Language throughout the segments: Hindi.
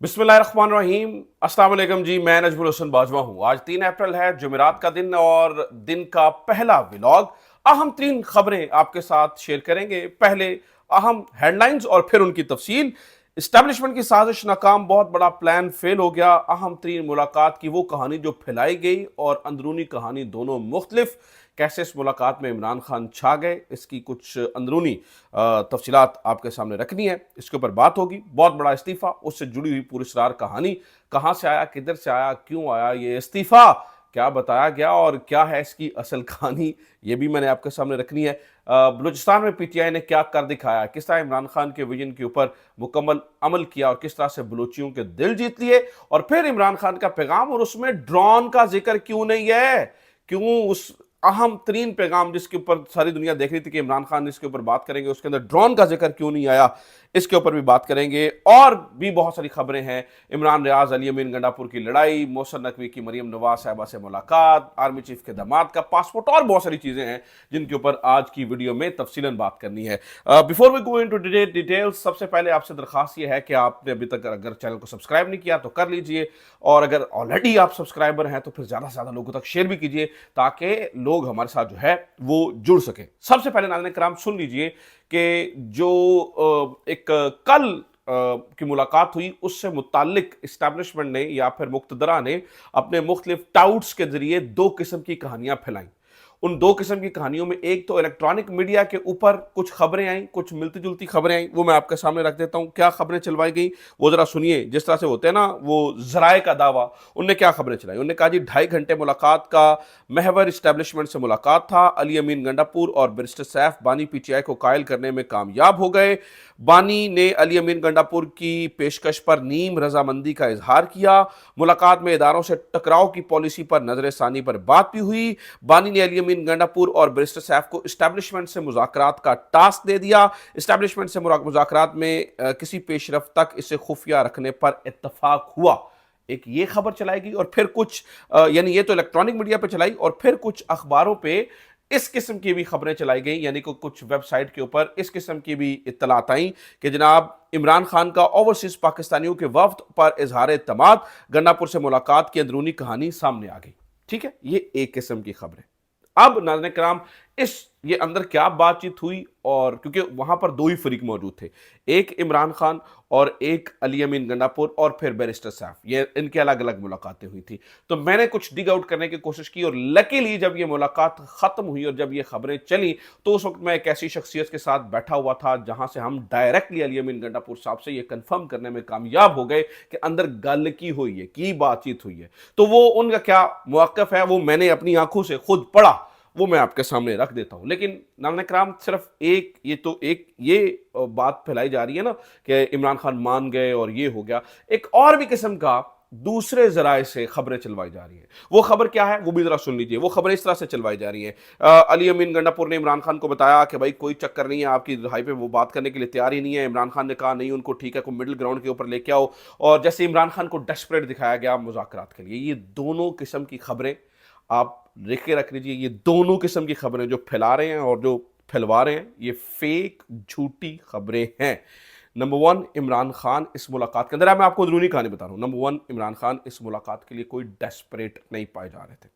बिस्मिल्लाहिर्रहमानिर्रहीम। अस्सलाम वालेकुम जी, मैं नजमुल हसन बाजवा हूँ। आज 3 अप्रैल है, जुमेरात का दिन और दिन का पहला व्लॉग। अहम 3 खबरें आपके साथ शेयर करेंगे। पहले अहम हेडलाइंस और फिर उनकी तफसील। इस्टेब्लिशमेंट की साजिश नाकाम, बहुत बड़ा प्लान फेल हो गया। अहम 3 मुलाकात की वो कहानी जो फैलाई गई और अंदरूनी कहानी दोनों मुख्तलिफ। कैसे इस मुलाकात में इमरान खान छा गए, इसकी कुछ अंदरूनी तफसीलात आपके सामने रखनी है। इसके ऊपर बात होगी। बहुत बड़ा इस्तीफा, उससे जुड़ी हुई पुरस्कार कहानी, कहां से आया, किधर से आया, क्यों आया ये इस्तीफा, क्या बताया गया और क्या है इसकी असल कहानी, ये भी मैंने आपके सामने रखनी है। बलूचिस्तान में पीटीआई ने क्या कर दिखाया, किस तरह इमरान खान के विजन के ऊपर मुकम्मल अमल किया और किस तरह से बलूचियों के दिल जीत लिए। और फिर इमरान खान का पैगाम, और उसमें ड्रोन का जिक्र क्यों नहीं है, क्यों उस अहम तरीन पैगाम जिसके ऊपर सारी दुनिया देख रही थी कि इमरान खान इसके ऊपर बात करेंगे, उसके अंदर ड्रोन का जिक्र क्यों नहीं आया, इसके ऊपर भी बात करेंगे। और भी बहुत सारी खबरें हैं। इमरान रियाज अली अमीन गंडापुर की लड़ाई, मोहसिन नकवी की मरियम नवाज साहिबा से मुलाकात, आर्मी चीफ के दामाद का पासपोर्ट और बहुत सारी चीजें हैं जिनके ऊपर आज की वीडियो में तफसीलन बात करनी है। Before we go into details, सबसे पहले आपसे दरखास्त यह है कि आपने अभी तक अगर चैनल को सब्सक्राइब नहीं किया तो कर लीजिए, और अगर ऑलरेडी आप सब्सक्राइबर हैं तो फिर ज्यादा से ज्यादा लोगों तक शेयर भी कीजिए ताकि लोग हमारे साथ जो है वो जुड़ सके। सबसे पहले नाज़रीन कराम सुन लीजिए कि जो एक कल की मुलाकात हुई, उससे मुतालिक इस्टेब्लिशमेंट ने या फिर मुक्तदरा ने अपने मुख्तलिफ टाउट्स के जरिए 2 किस्म की कहानियां फैलाई। उन 2 किस्म की कहानियों में एक तो इलेक्ट्रॉनिक मीडिया के ऊपर कुछ खबरें आई, कुछ मिलती जुलती खबरें आई, वो मैं आपके सामने रख देता हूं। क्या खबरें चलवाई गई वो जरा सुनिए। जिस तरह से होते हैं ना वो जराए का दावा, उनने क्या खबरें चलाई। उन्होंने कहा जी 2.5 घंटे मुलाकात का महवर इस्टेब्लिशमेंट से मुलाकात था। अली अमीन गंडापुर और बैरिस्टर सैफ बानी पीटीआई को कायल करने में कामयाब हो गए। बानी ने अली अमीन गंडापुर की पेशकश पर नीम रजामंदी का इजहार किया। मुलाकात में इदारों से टकराव की पॉलिसी पर नजर सानी पर बात भी हुई। बानी ने अली अमीन गंडापुर और बैरिस्टर सैफ को इस्टेब्लिशमेंट से मुज़ाकरात का टास्क दे दिया। इस्टेब्लिशमेंट से मुज़ाकरात में किसी पेशरफ तक इसे खुफिया रखने पर इत्तफाक हुआ। एक ये खबर चलाएगी और फिर कुछ यानी ये तो इलेक्ट्रॉनिक मीडिया पे चलाई और फिर कुछ अखबारों पे इस किस्म की भी खबरें चलाई गई, यानी कि कुछ वेबसाइट के ऊपर इस किस्म की भी इत्तलात आई कि जनाब इमरान खान का ओवरसीज पाकिस्तानियों के वफ्द पर इजहार एतमाद, गंडापुर से मुलाकात की अंदरूनी कहानी सामने आ गई। ठीक है, ये एक किस्म की खबरें। अब नाज़रीन कराम इस ये अंदर क्या बातचीत हुई, और क्योंकि वहां पर 2 ही फरीक मौजूद थे, एक इमरान खान और एक अली अमीन गंडापुर और फिर बैरिस्टर सैफ, ये इनके अलग अलग मुलाकातें हुई थी। तो मैंने कुछ डिग आउट करने की कोशिश की और लकीली जब ये मुलाकात खत्म हुई और जब ये खबरें चली तो उस वक्त मैं एक ऐसी शख्सियत के साथ बैठा हुआ था जहां से हम डायरेक्टली अली अमीन गंडापुर साहब से ये कंफर्म करने में कामयाब हो गए कि अंदर गल की हुई है, की बातचीत हुई है। तो वो उनका क्या मौक़िफ़ है वो मैंने अपनी आंखों से खुद पढ़ा, वो मैं आपके सामने रख देता हूं। लेकिन नाज़रीन कराम सिर्फ एक ये बात फैलाई जा रही है ना कि इमरान खान मान गए और ये हो गया, एक और भी किस्म का दूसरे जराए से खबरें चलवाई जा रही हैं। वो खबर क्या है वो भी जरा सुन लीजिए। वो खबरें इस तरह से चलवाई जा रही हैं, अली अमीन गंडापुर ने इमरान खान को बताया कि भाई कोई चक्कर नहीं है, आपकी रिहाई पे वो बात करने के लिए तैयार ही नहीं है। इमरान खान ने कहा नहीं, उनको ठीक है, कोई मिडिल ग्राउंड के ऊपर लेके आओ, और जैसे इमरान खान को डेस्परेट दिखाया गया मुज़ाकरात के लिए। ये दोनों किस्म की खबरें आप लिख के रख लीजिए। ये दोनों किस्म की खबरें जो फैला रहे हैं और जो फैलवा रहे हैं, ये फेक झूठी खबरें हैं। नंबर 1, इमरान खान इस मुलाकात के अंदर, मैं आपको अंदरूनी कहानी बता रहा हूं। नंबर 1, इमरान खान इस मुलाकात के लिए कोई डेस्परेट नहीं पाए जा रहे थे।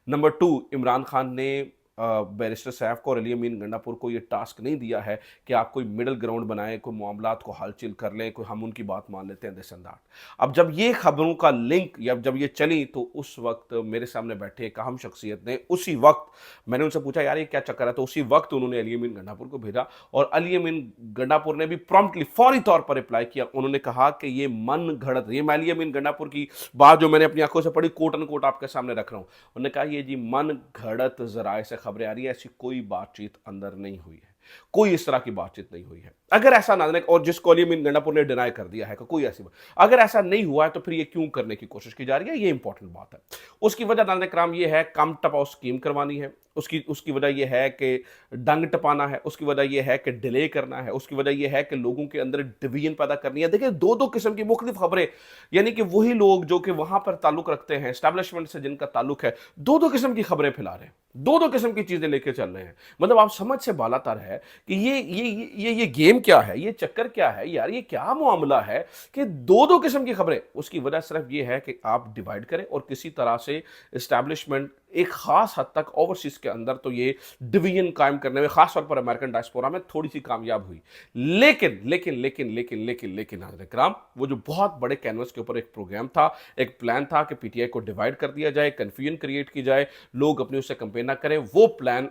नंबर 2, इमरान खान ने बैरिस्टर सैफ को और अली अमीन गंडापुर को ये टास्क नहीं दिया है कि आप कोई मिडिल ग्राउंड बनाएं, कोई मामलात को हलचल कर लें, कोई हम उनकी बात मान लेते हैं, दिस एंड दैट। अब जब ये खबरों का लिंक या जब ये चली तो उस वक्त मेरे सामने बैठे एक अहम शख्सियत ने उसी वक्त मैंने उनसे पूछा यार ये क्या चक्कर है, तो उसी वक्त उन्होंने अली अमीन गंडापुर को भेजा और अली अमीन गंडापुर ने भी प्रॉम्प्टली फौरी तौर पर रिप्लाई किया। उन्होंने कहा कि ये मन घड़त, ये मैं अली अमीन गंडापुर की बात जो मैंने अपनी आंखों से पढ़ी कोट एंड कोट आपके सामने रख रहा हूं। उन्होंने कहा ये जी मन घड़त जराए से खबरें आ रही है, ऐसी कोई बातचीत अंदर नहीं हुई है, कोई इस तरह की बातचीत नहीं हुई है। अगर ऐसा ना, और जिसको अली अमीन गंडापुर ने डिनाई कर दिया है कि कोई ऐसी बात, अगर ऐसा नहीं हुआ है तो फिर ये क्यों करने की कोशिश की जा रही है, ये इंपॉर्टेंट बात है। उसकी वजह नाज़रीन कराम ये है, कम टपाओ स्कीम करवानी है। उसकी उसकी वजह यह है कि डंग टपाना है, उसकी वजह यह है कि डिले करना है, उसकी वजह यह है कि लोगों के अंदर डिवीजन पैदा करनी है। देखिए, दो दो किस्म की मुख्तलिफ खबरें, यानी कि वही लोग जो कि वहां पर ताल्लुक रखते हैं, एस्टैब्लिशमेंट से जिनका ताल्लुक है, दो दो किस्म की खबरें फैला रहे हैं, दो दो किस्म की चीजें लेके चल रहे हैं। मतलब आप समझ से बालातर है कि ये गेम क्या है, ये चक्कर क्या है यार, ये क्या मामला है कि दो दो किस्म की खबरें। उसकी वजह सिर्फ ये है कि आप डिवाइड करें और किसी तरह से एस्टैब्लिशमेंट एक खास हद तक ओवरसीज के अंदर तो ये डिवीजन कायम करने में खासतौर पर अमेरिकन डायस्पोरा में थोड़ी सी कामयाब हुई। लेकिन लेकिन लेकिन लेकिन लेकिन लेकिन हाज़िर इकराम, वो जो बहुत बड़े कैनवस के ऊपर एक प्रोग्राम था, एक प्लान था कि पीटीआई को डिवाइड कर दिया जाए, कंफ्यूजन क्रिएट की जाए, लोग अपने उससे कंपेयर ना करें, वो प्लान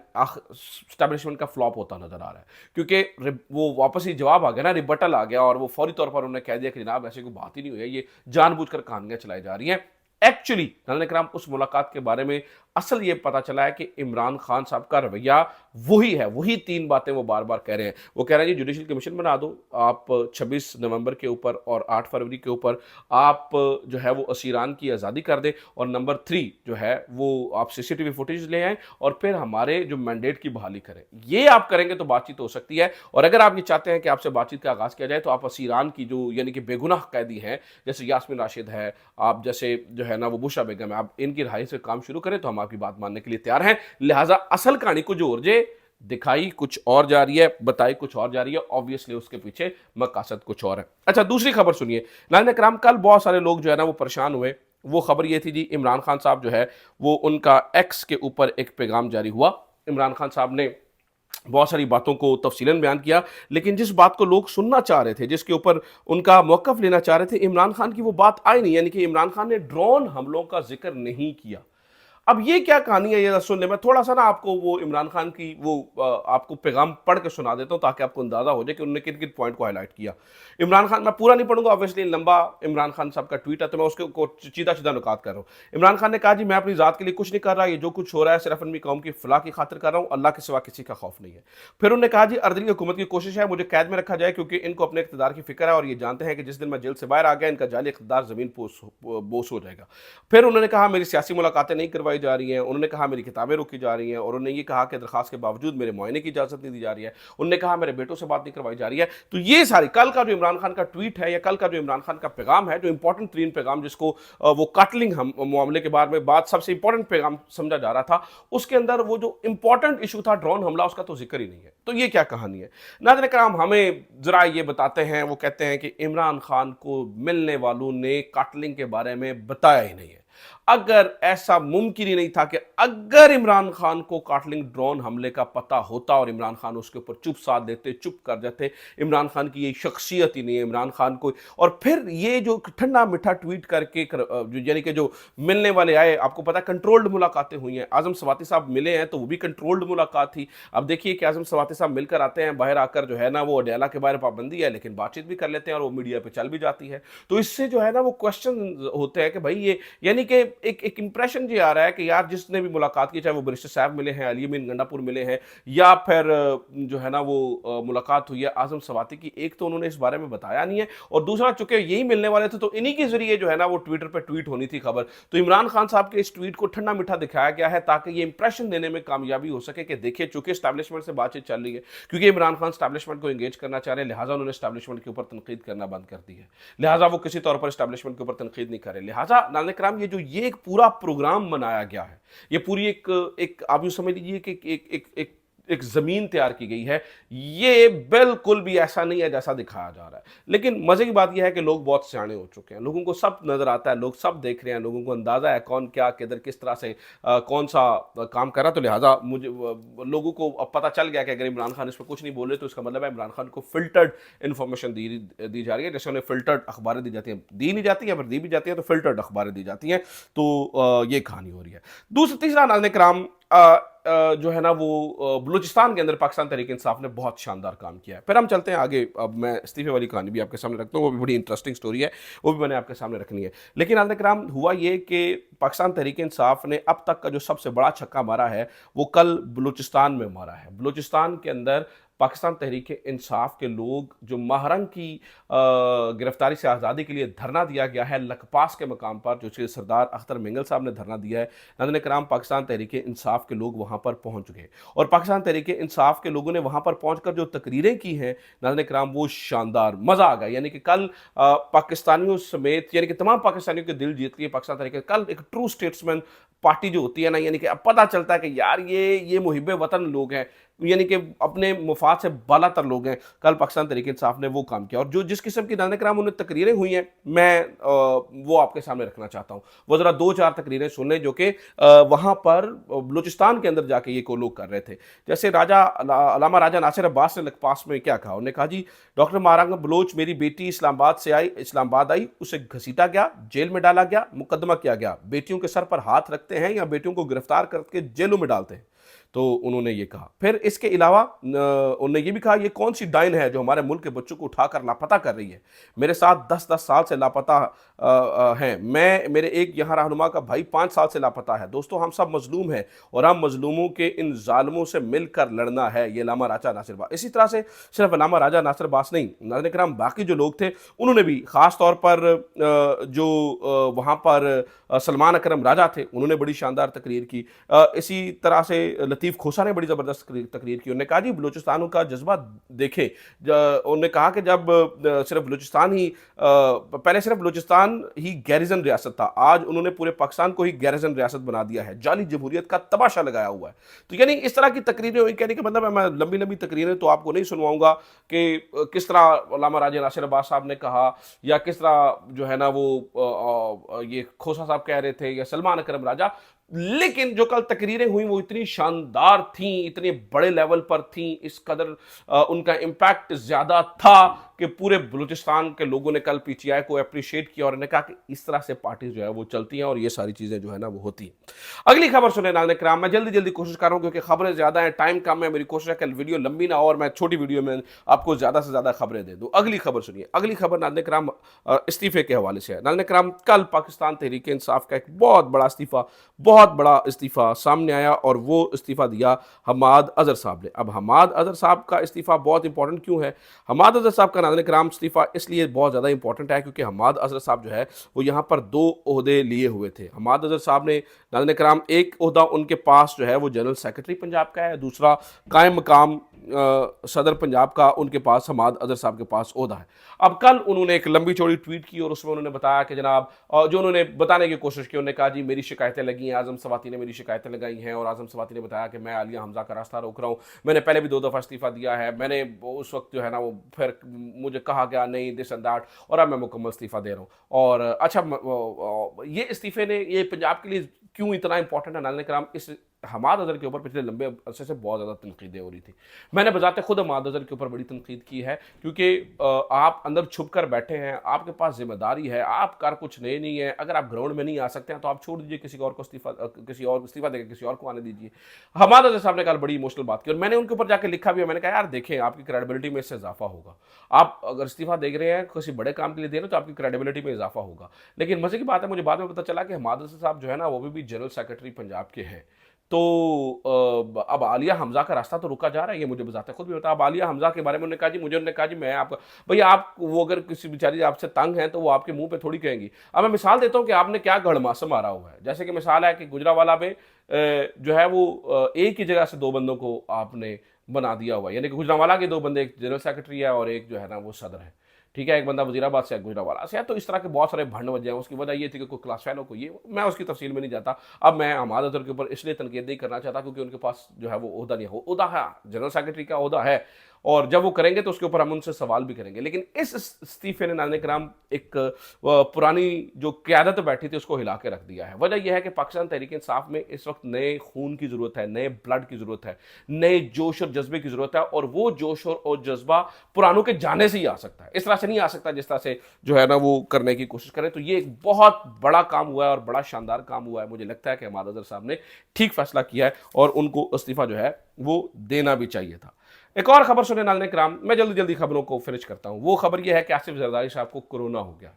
स्टैब्लिशमेंट का फ्लॉप होता नजर आ रहा है। क्योंकि वो वापस ही जवाब आ गया ना, रिबटल आ गया, और वो फौरी तौर पर उन्होंने कह दिया कि जनाब ऐसी कोई बात ही नहीं हुई है, ये जानबूझकर कहानियां चलाई जा रही हैं। एक्चुअली नाज़रीन इकराम, उस मुलाकात के बारे में असल ये पता चला है कि इमरान खान साहब का रवैया वही है, वही तीन बातें वो बार बार कह रहे हैं। वो कह रहे हैं जी जुडिशल कमीशन बना दो, आप 26 नवंबर के ऊपर और 8 फरवरी के ऊपर आप जो है वो असीरान की आज़ादी कर दें, और नंबर 3 जो है वो आप सीसीटीवी फुटेज ले आएं और फिर हमारे जो मैंडेट की बहाली करें। ये आप करेंगे तो बातचीत हो सकती है। और अगर आप ये चाहते हैं कि आपसे बातचीत का आगाज़ किया जाए, तो आप असीरान की जो यानी कि बेगुनाह कैदी हैं, जैसे यास्मीन राशिद है, आप जैसे जो है ना वो बुशरा बेगम है, आप इनकी रिहाई से काम शुरू करें तो हम आपकी बात मानने के लिए तैयार हैं। लिहाजा असल कहानी को जो उर्जे दिखाई कुछ और जा रही है, बताई कुछ और जा रही है, ऑब्वियसली उसके पीछे मकसद कुछ और है। अच्छा, दूसरी खबर सुनिए नाज़रीन इकराम, कल बहुत सारे लोग जो है ना वो परेशान हुए। वो खबर ये थी जी, इमरान खान साहब जो है वो उनका एक्स के ऊपर एक पैगाम जारी हुआ। इमरान खान साहब ने बहुत सारी बातों को तफसीलन बयान किया, लेकिन जिस बात को लोग सुनना चाह रहे थे, जिसके ऊपर उनका मौक़िफ़ लेना चाह रहे थे, इमरान खान की वो बात आई नहीं। यानी कि इमरान खान ने ड्रोन हमलों का जिक्र नहीं किया। अब ये क्या कहानी है, ये सुन ले। मैं थोड़ा सा ना आपको वो इमरान खान की वो आपको पैगाम पढ़ के सुना देता हूँ, ताकि आपको अंदाजा हो जाए कि उन्होंने किन किन पॉइंट को हाईलाइट किया। इमरान खान, मैं पूरा नहीं पढ़ूंगा, ऑब्वियसली लंबा इमरान खान साहब का ट्वीट है, तो मैं उसके सीधा सीधा नुकात कर रहा हूँ। इमरान खान ने कहा जी, मैं अपनी जात के लिए कुछ नहीं कर रहा, ये जो कुछ हो रहा है सिर्फ अपनी कौम की फलाह की खातिर कर रहा हूँ, अल्लाह के सिवा किसी का खौफ नहीं है। फिर उन्होंने कहा जी, अर्दली हुकूमत की कोशिश है मुझे कैद में रखा जाए, क्योंकि इनको अपने इक़्तिदार की फिक्र है और ये जानते हैं कि जिस दिन मैं जेल से बाहर आ गया, इनका जाली इक़्तिदार जमीन बोस हो जाएगा। फिर उन्होंने कहा मेरी सियासी मुलाकातें नहीं करवाई जा रही हैं, उन्होंने कहा मेरी किताबें रोकी जा रही हैं, और उन्होंने ये कहा कि दरखास्त के बावजूद मेरे मुआयने की इजाज़त नहीं दी जा रही है। उन्होंने कहा मेरे बेटों से बात नहीं करवाई जा रही है। तो ये सारी कल का जो इमरान खान का ट्वीट है, या कल का जो इमरान खान का पैगाम है, जो इंपॉर्टेंट तरीन पैगाम, जिसको वो काटलिंग हम मामले के बारे में बात सबसे इंपॉर्टेंट पैगाम समझा जा रहा था, उसके अंदर वो जो इंपॉर्टेंट इशू था ड्रोन हमला, उसका तो जिक्र ही नहीं है। तो ये क्या कहानी है नाज़रीन कराम, हमें जरा ये बताते हैं। वो कहते हैं कि इमरान खान को मिलने वालों ने काटलिंग के बारे में बताया ही नहीं है। अगर ऐसा मुमकिन ही नहीं था कि अगर इमरान खान को काटलिंग ड्रोन हमले का पता होता और इमरान खान उसके ऊपर चुप साथ देते, चुप कर जाते, इमरान खान की ये शख्सियत ही नहीं है इमरान खान को। और फिर ये जो ठंडा मीठा ट्वीट करके यानी कि जो मिलने वाले आए, आपको पता है कंट्रोल्ड मुलाकातें हुई हैं। आजम सवाती साहब मिले हैं तो वो भी कंट्रोल्ड मुलाकात थी। अब देखिए कि आजम सवाती साहब मिलकर आते हैं, बाहर आकर जो है ना वो अडेला के बारे में पाबंदी है, लेकिन बातचीत भी कर लेते हैं और वो मीडिया पर चल भी जाती है। तो इससे जो है ना वो क्वेश्चन होते हैं कि भाई ये यानी कि एक इंप्रेशन जी आ रहा है कि यार जिसने भी मुलाकात की, चाहे वो बैरिस्टर साहब मिले हैं, अली अमीन गंडापुर मिले हैं, या फिर जो है ना वो मुलाकात हुई है आजम सवाती की, एक तो उन्होंने इस बारे में बताया नहीं है, और दूसरा चूंकि यही मिलने वाले थे तो इन्हीं के जरिए जो है ना वो ट्विटर पे ट्वीट होनी थी खबर। तो इमरान खान साहब के इस ट्वीट को ठंडा मीठा दिखाया गया है ताकि ये इंप्रेशन देने में कामयाबी हो सके कि देखिए चूंकि एस्टैब्लिशमेंट से बातचीत चल रही है, क्योंकि इमरान खान एस्टैब्लिशमेंट को एंगेज करना चाह रहे हैं, लिहाजा उन्होंने एस्टैब्लिशमेंट के ऊपर तनकीद करना बंद कर दी है। लिहाजा वो किसी तौर पर एस्टैब्लिशमेंट के ऊपर तनकीद नहीं करे। लिहाजा नाज़रीन कराम, ये एक पूरा प्रोग्राम बनाया गया है, ये पूरी एक आप यूं समझ लीजिए कि एक जमीन तैयार की गई है। ये बिल्कुल भी ऐसा नहीं है जैसा दिखाया जा रहा है। लेकिन मजे की बात यह है कि लोग बहुत सियाने हो चुके हैं, लोगों को सब नजर आता है, लोग सब देख रहे हैं, लोगों को अंदाजा है कौन क्या किधर किस तरह से कौन सा काम कर रहा है। तो लिहाजा मुझे लोगों को अब पता चल गया कि अगर इमरान खान इस पर कुछ नहीं बोले तो इसका मतलब है इमरान खान को फिल्टर्ड इन्फॉर्मेशन दी जा रही है, जैसे उन्हें फिल्टर्ड अखबारें दी जाती हैं, दी नहीं जाती है, अगर दी भी जाती है तो फिल्टर्ड अखबारें दी जाती हैं। तो ये कहानी हो रही है। तीसरा नाज़रीन कराम, जो है ना वो बलूचिस्तान के अंदर पाकिस्तान तहरीक इंसाफ ने बहुत शानदार काम किया है। फिर हम चलते हैं आगे। अब मैं इस्तीफे वाली कहानी भी आपके सामने रखता हूँ, वो भी बड़ी इंटरेस्टिंग स्टोरी है, वो भी मैंने आपके सामने रखनी है। लेकिन नाज़रीन कराम, हुआ ये कि पाकिस्तान तहरीक इंसाफ ने अब तक का जो सबसे बड़ा छक्का मारा है वो कल बलूचिस्तान में मारा है। बलूचिस्तान के अंदर पाकिस्तान तहरीक इंसाफ के लोग जो महरंग की गिरफ्तारी से आज़ादी के लिए धरना दिया गया है लकपास के मकाम पर, जो कि सरदार अख्तर मिंगल साहब ने धरना दिया है, नाज़रीन कराम पाकिस्तान तहरीक इंसाफ के लोग वहाँ पर पहुँच गए और पाकिस्तान तहरीक इंसाफ के लोगों ने वहाँ पर पहुँच जो तकरीरें की हैं नाज़रीन कराम वो शानदार, मज़ा आ गया। यानी कि कल पाकिस्तानियों समेत यानी कि तमाम पाकिस्तानियों के दिल जीत लिए पाकिस्तान तहरीक, कल एक ट्रू स्टेट्समैन पार्टी जो होती है ना, यानी कि अब पता चलता है कि यार ये मुहिब वतन लोग हैं, यानी कि अपने मुफाद से बालातर लोग हैं। कल पाकिस्तान तहरीक इंसाफ ने वो काम किया और जो जिस किस्म की नाज़रीन कराम उन्हें तकरीरें हुई हैं, मैं वो आपके सामने रखना चाहता हूँ। वो ज़रा 2-4 तकरीरें सुन लें जो कि वहाँ पर बलूचिस्तान के अंदर जाके ये को लोग कर रहे थे। जैसे अल्लामा राजा नासिर अब्बास ने लकपास में क्या कहा, उन्होंने कहा जी, डॉक्टर मारांग बलोच मेरी बेटी इस्लामाबाद आई, उसे घसीटा गया, जेल में डाला गया, मुकदमा किया गया। बेटियों के सर पर हाथ रखते हैं या बेटियों को गिरफ्तार करके जेलों में डालते हैं। तो उन्होंने ये कहा। फिर इसके अलावा उन्होंने ये भी कहा, ये कौन सी डाइन है जो हमारे मुल्क के बच्चों को उठाकर लापता कर रही है, मेरे साथ 10-10 साल से लापता हैं, मेरे एक यहाँ रहनुमा का भाई 5 साल से लापता है। दोस्तों हम सब मजलूम हैं और हम मजलूमों के इन जालिमों से मिलकर लड़ना है। ये अल्लामा राजा नासिर अब्बास। इसी तरह से सिर्फ अल्लामा राजा नासिर अब्बास नहीं, नाज़रीन कराम बाकी जो लोग थे उन्होंने भी ख़ास तौर पर जो वहाँ पर सलमान अकरम राजा थे उन्होंने बड़ी शानदार तकरीर की। इसी तरह से लतीफ़ खोसा ने बड़ी ज़बरदस्त तकरीर की। उन्होंने कहा जी बलूचिस्तान का जज्बा देखें। उन्होंने कहा कि जब सिर्फ बलूचिस्तान ही पहले सिर्फ बलूचिस्तान ही गैरिजन रियासत था, आज उन्होंने पूरे पाकिस्तान को ही गैरिजन रियासत बना दिया है, जाली जमहूरियत का तमाशा लगाया हुआ है। तो यानी इस तरह की तकरीरें हुई, कहने का मतलब मैं लंबी लंबी तकरीरें तो आपको नहीं सुनवाऊंगा कि किस तरह अल्लामा राजा नासिर अब्बास साहब ने कहा या किस तरह जो है ना वो ये खोसा साहब कह रहे थे या सलमान अकरम राजा, लेकिन जो कल तकरीरें हुई वो इतनी शानदार थी, इतने बड़े लेवल पर थी, इस कदर उनका इम्पैक्ट ज्यादा था कि पूरे बलूचिस्तान के लोगों ने कल पीटीआई को अप्रिशिएट किया और उन्होंने कहा कि इस तरह से पार्टी जो है वो चलती हैं और ये सारी चीजें जो है ना वो होती हैं। अगली खबर सुने नाज़रीन कराम, मैं जल्दी जल्दी कोशिश कर रहा हूं क्योंकि खबरें ज्यादा हैं, टाइम कम है, मेरी कोशिश है कल वीडियो लंबी ना हो और मैं छोटी वीडियो में आपको ज्यादा से ज्यादा खबरें दे दूं। अगली खबर सुनिए। अगली खबर नाज़रीन कराम इस्तीफे के हवाले से है। नाज़रीन कराम कल पाकिस्तान तहरीक इंसाफ का एक बहुत बड़ा इस्तीफा सामने आया और वो इस्तीफा दिया हमाद अजहर साहब ने। अब हमाद अजहर साहब का इस्तीफा बहुत इंपॉर्टेंट क्यों है? हमाद अजहर साहब का नाज़रीन कराम इस्तीफा इसलिए बहुत ज़्यादा इंपॉर्टेंट है क्योंकि हमाद अजहर साहब जो है वो यहाँ पर 2 ओहदे लिए हुए थे। हमाद अजहर साहब ने नाज़रीन कराम एक ओहदा उनके पास जो है वो जनरल सेक्रेटरी पंजाब का है, दूसरा कायम मकाम सदर पंजाब का उनके पास हमाद अजहर साहब के पास ओहदा है। अब कल उन्होंने एक लंबी चौड़ी ट्वीट की और उसमें उन्होंने बताया कि जनाब जो उन्होंने बताने की कोशिश की, उन्होंने कहा जी मेरी शिकायतें लगी हैं, आजम सवाती ने मेरी शिकायतें लगाई हैं और आजम सवाती ने बताया कि मैं आलिया हमजा का रास्ता रोक रहा हूँ, मैंने पहले भी 2 दफ़ा इस्तीफ़ा दिया है, मैंने उस वक्त जो है ना वो फिर मुझे कहा गया नहीं दिस एंड दैट और अब मैं मुकम्मल इस्तीफ़ा दे रहा हूँ। और अच्छा ये इस्तीफ़े ने ये पंजाब के लिए क्यों इतना इंपॉर्टेंट है? नाज़रीन कराम इस हमाद अजहर के ऊपर पिछले लंबे अरसे से बहुत ज़्यादा तनकीदें हो रही थी। मैंने बजाते खुद हमाद अजहर के ऊपर बड़ी तनकीद की है क्योंकि आप अंदर छुप कर बैठे हैं, आपके पास जिम्मेदारी है, आप कर कुछ नहीं है। अगर आप ग्राउंड में नहीं आ सकते हैं तो आप छोड़ दीजिए, किसी और को इस्तीफा देकर किसी और को आने दीजिए। हमाद अजहर साहब ने कल बड़ी इमोशनल बात की और मैंने उनके ऊपर जाकर लिखा भी है। मैंने कहा यार देखें आपकी क्रेडिबिलिटी में इससे इजाफा होगा, आप अगर इस्तीफा दे रहे हैं किसी बड़े काम के लिए दे रहे हैं तो आपकी क्रेडिबिलिटी में इजाफा होगा। लेकिन मजे की बात है मुझे बाद में पता चला कि हमाद अजहर साहब जो है ना वो भी जनरल सेक्रेटरी पंजाब के हैं। तो अब आलिया हमजा का रास्ता तो रुका जा रहा है, ये मुझे बताते खुद भी बता। अब आलिया हमजा के बारे में उन्होंने कहा जी उन्होंने कहा जी मैं आपका भैया आप वो अगर किसी बेचारी आपसे तंग हैं तो वो आपके मुंह पे थोड़ी कहेंगी। अब मैं मिसाल देता हूँ कि आपने क्या गढ़मासा मारा हुआ है। जैसे कि मिसाल है कि गुजरावाला में जो है वो एक ही जगह से 2 बंदों को आपने बना दिया हुआ है, यानी कि गुजरावाला के 2 बंदे, एक जनरल सेक्रेटरी है और एक जो है ना वो सदर है, ठीक है, एक बंदा वजीराबाद से है, गुजरावाला से है। तो इस तरह के बहुत सारे भंड वजह हैं। उसकी वजह ये थी कि कोई क्लास फेलो को ये, मैं उसकी तफसील में नहीं जाता। अब मैं हमाद अजहर के ऊपर इसलिए तनकीद नहीं करना चाहता क्योंकि उनके पास जो है वो ओहदा नहीं है, ओहदा है जनरल सेक्रेटरी का ओहदा है और जब वो करेंगे तो उसके ऊपर हम उनसे सवाल भी करेंगे। लेकिन इस इस्तीफे ने नाज़रीन कराम एक पुरानी जो क़यादत बैठी थी उसको हिला के रख दिया है। वजह यह है कि पाकिस्तान तहरीक इंसाफ में इस वक्त नए खून की ज़रूरत है, नए ब्लड की ज़रूरत है, नए जोश और जज्बे की ज़रूरत है और वो जोश और जज्बा पुरानों के जाने से ही आ सकता है, इस तरह से नहीं आ सकता जिस तरह से जो है ना वो करने की कोशिश करें। तो ये एक बहुत बड़ा काम हुआ है और बड़ा शानदार काम हुआ है। मुझे लगता है कि हमाद अजहर साहब ने ठीक फैसला किया है और उनको इस्तीफा जो है वो देना भी चाहिए था। एक और खबर सुने नाज़रीन कराम, मैं जल्दी जल्दी खबरों को फिनिश करता हूं। वो खबर यह है कि आसिफ जरदारी साहब को कोरोना हो गया।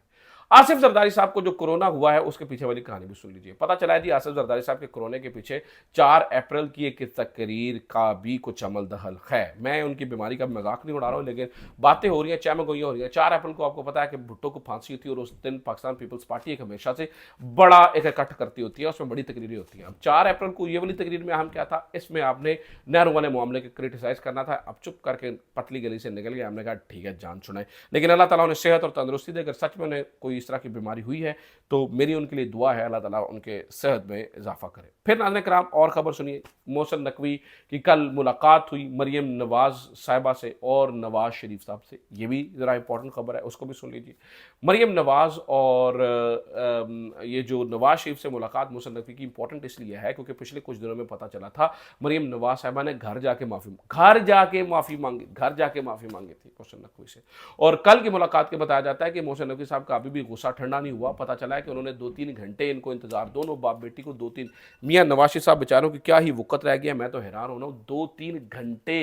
आसिफ जरदारी साहब को जो कोरोना हुआ है उसके पीछे वाली कहानी भी सुन लीजिए। पता चला है जी आसिफ जरदारी साहब के कोरोना के पीछे 4 अप्रैल की एक तकरीर का भी कुछ अमल दखल है। मैं उनकी बीमारी का मजाक नहीं उड़ा रहा हूँ, लेकिन बातें हो रही हैं, चहमगोइयां हो रही हैं। 4 अप्रैल को आपको पता है कि भुट्टो को फांसी होती है और उस दिन पाकिस्तान पीपल्स पार्टी एक हमेशा से बड़ा एक इकट्ठ करती होती है, उसमें बड़ी तकरीरें होती हैं। अब 4 अप्रैल को ये वाली तकरीर में अहम क्या था, इसमें आपने नेहरू वाले मामले के क्रिटिसाइज करना था। अब चुप करके पतली गली से निकल गया, हमने कहा ठीक है जान सुनाए, लेकिन अल्लाह ताला उन्हें सेहत और तंदुरुस्ती दे। अगर सच में उन्हें कोई इस तरह की बीमारी हुई है तो मेरी उनके लिए दुआ है, अल्लाह ताला उनके सेहत में इजाफा करे। फिर नाज़रीन कराम और खबर सुनिए, मोहसिन नकवी की कल मुलाकात हुई मरियम नवाज साहिबा से और नवाज शरीफ साहब से। ये भी ज़रा इंपॉर्टेंट खबर है, उसको भी सुन लीजिए। मरियम नवाज और ये जो नवाज शरीफ से मुलाकात मोहसिन नकवी की इंपॉर्टेंट इसलिए है क्योंकि पिछले कुछ दिनों में पता चला था मरियम नवाज साहिबा ने घर जाके माफ़ी मांगी थी मोहसिन नकवी से। और कल की मुलाकात के बताया जाता है कि मोहसिन नकवी साहब का अभी भी गुस्सा ठंडा नहीं हुआ। पता चला है कि उन्होंने 2-3 घंटे इनको इंतजार, दोनों बाप बेटी को 2-3, मियाँ नवाज शरीफ साहब बेचारों की क्या ही वक़्त रह गया, मैं तो हैरान हो रहा हूँ। 2-3 घंटे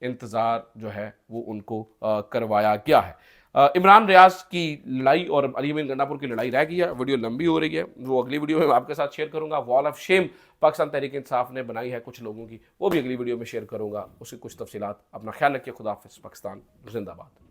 इंतजार जो है वो उनको करवाया गया है। इमरान रियाज की लड़ाई और अली अमीन गंडापुर की लड़ाई रह गई है, वीडियो लंबी हो रही है, वो अगली वीडियो में मैं आपके साथ शेयर करूंगा। Wall of shame Pakistan Tehreek Insaf ने बनाई है कुछ लोगों की, वो भी अगली वीडियो में शेयर करूंगा, उसकी कुछ तफसीलात। अपना ख्याल रखिए, खुदा हाफिज़, पाकिस्तान जिंदाबाद।